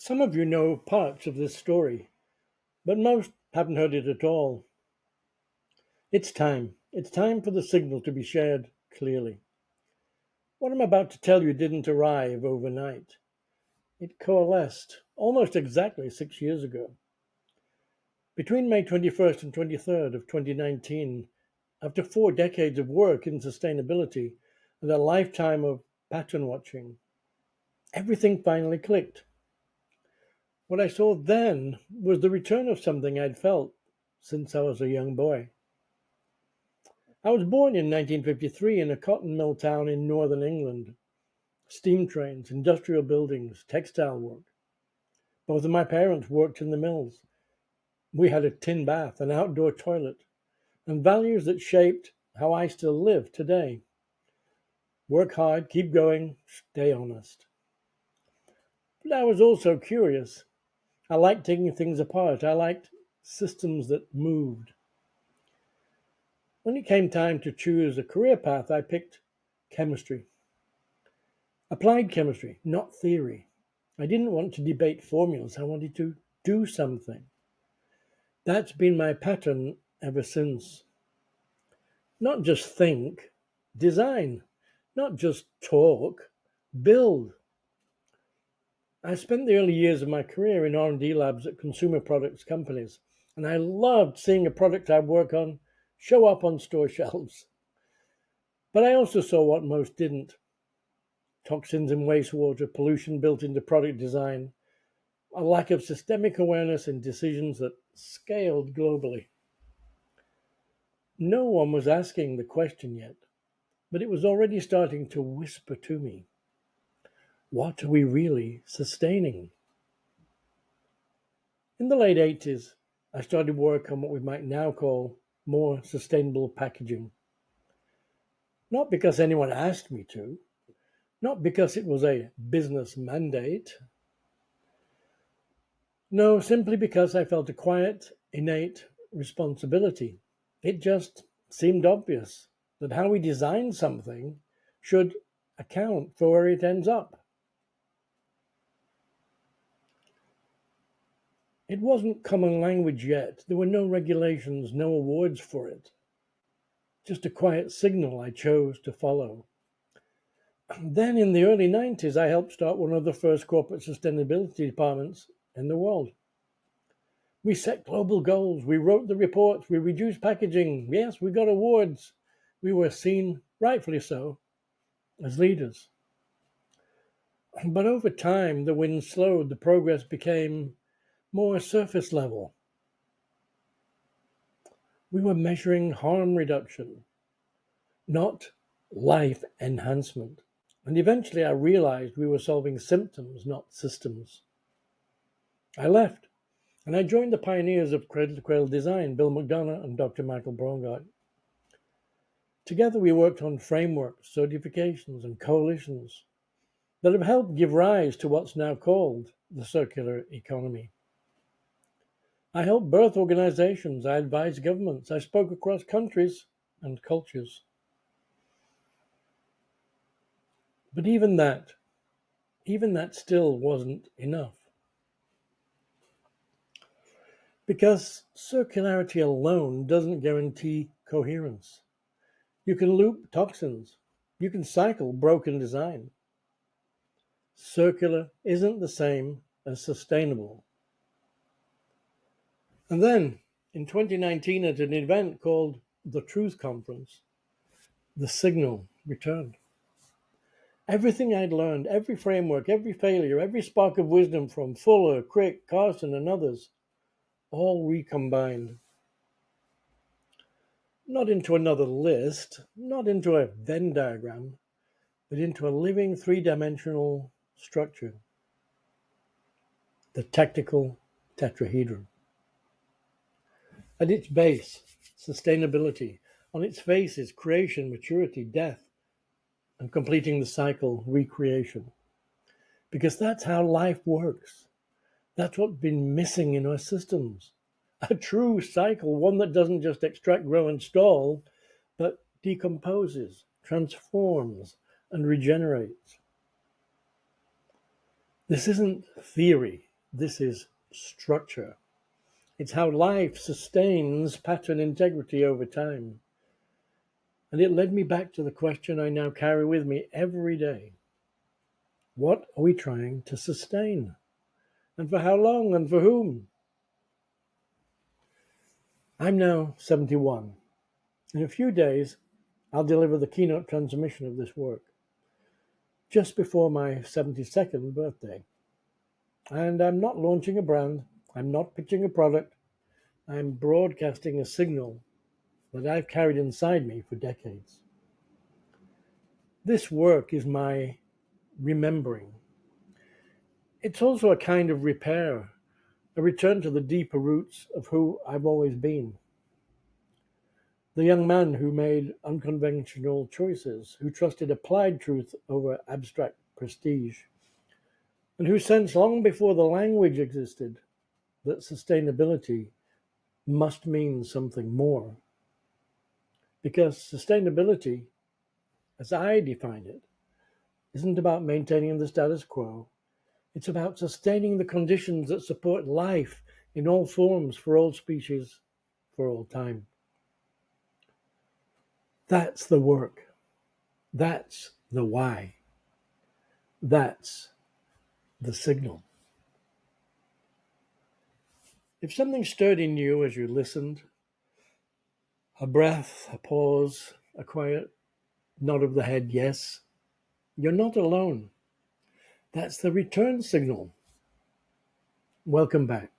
Some of you know parts of this story, but most haven't heard it at all. It's time. It's time for the signal to be shared clearly. What I'm about to tell you didn't arrive overnight. It coalesced almost exactly 6 years ago. Between May 21st and 23rd of 2019, after 4 decades of work in sustainability and a lifetime of pattern watching, everything finally clicked. What I saw then was the return of something I'd felt since I was a young boy. I was born in 1953 in a cotton mill town in northern England. Steam trains, industrial buildings, textile work. Both of my parents worked in the mills. We had a tin bath, an outdoor toilet, and values that shaped how I still live today. Work hard, keep going, stay honest. But I was also curious. I liked taking things apart. I liked systems that moved. When it came time to choose a career path, I picked chemistry. Applied chemistry, not theory. I didn't want to debate formulas. I wanted to do something. That's been my pattern ever since. Not just think, design. Not just talk, build. I spent the early years of my career in R&D labs at consumer products companies, and I loved seeing a product I work on show up on store shelves. But I also saw what most didn't: toxins in wastewater, pollution built into product design, a lack of systemic awareness in decisions that scaled globally. No one was asking the question yet, but it was already starting to whisper to me. What are we really sustaining? In the late 80s, I started work on what we might now call more sustainable packaging. Not because anyone asked me to, not because it was a business mandate. No, simply because I felt a quiet, innate responsibility. It just seemed obvious that how we design something should account for where it ends up. It wasn't common language yet. There were no regulations, no awards for it. Just a quiet signal I chose to follow. Then in the early 90s, I helped start one of the first corporate sustainability departments in the world. We set global goals, we wrote the reports, we reduced packaging. Yes, we got awards. We were seen, rightfully so, as leaders. But over time, the wind slowed, the progress became more surface level. We were measuring harm reduction, not life enhancement. And eventually I realized we were solving symptoms, not systems. I left, and I joined the pioneers of cradle-to-cradle design, Bill McDonough and Dr. Michael Braungart. Together we worked on frameworks, certifications, and coalitions that have helped give rise to what's now called the circular economy. I helped birth organizations, I advised governments, I spoke across countries and cultures. But even that still wasn't enough. Because circularity alone doesn't guarantee coherence. You can loop toxins. You can cycle broken design. Circular isn't the same as sustainable. And then, in 2019, at an event called the Truth Conference, the signal returned. Everything I'd learned, every framework, every failure, every spark of wisdom from Fuller, Crick, Carson, and others, all recombined. Not into another list, not into a Venn diagram, but into a living three-dimensional structure, the tactical tetrahedron. At its base, sustainability. On its face is creation, maturity, death, and completing the cycle, recreation. Because that's how life works. That's what's been missing in our systems. A true cycle, one that doesn't just extract, grow, and stall, but decomposes, transforms, and regenerates. This isn't theory. This is structure. It's how life sustains pattern integrity over time. And it led me back to the question I now carry with me every day. What are we trying to sustain? And for how long and for whom? I'm now 71. In a few days, I'll deliver the keynote transmission of this work, just before my 72nd birthday. And I'm not launching a brand, I'm not pitching a product, I'm broadcasting a signal that I've carried inside me for decades. This work is my remembering. It's also a kind of repair, a return to the deeper roots of who I've always been. The young man who made unconventional choices, who trusted applied truth over abstract prestige, and who sensed long before the language existed that sustainability must mean something more. Because sustainability, as I define it, isn't about maintaining the status quo. It's about sustaining the conditions that support life in all forms for all species for all time. That's the work. That's the why. That's the signal. If something stirred in you as you listened, a breath, a pause, a quiet nod of the head, yes, you're not alone. That's the return signal. Welcome back.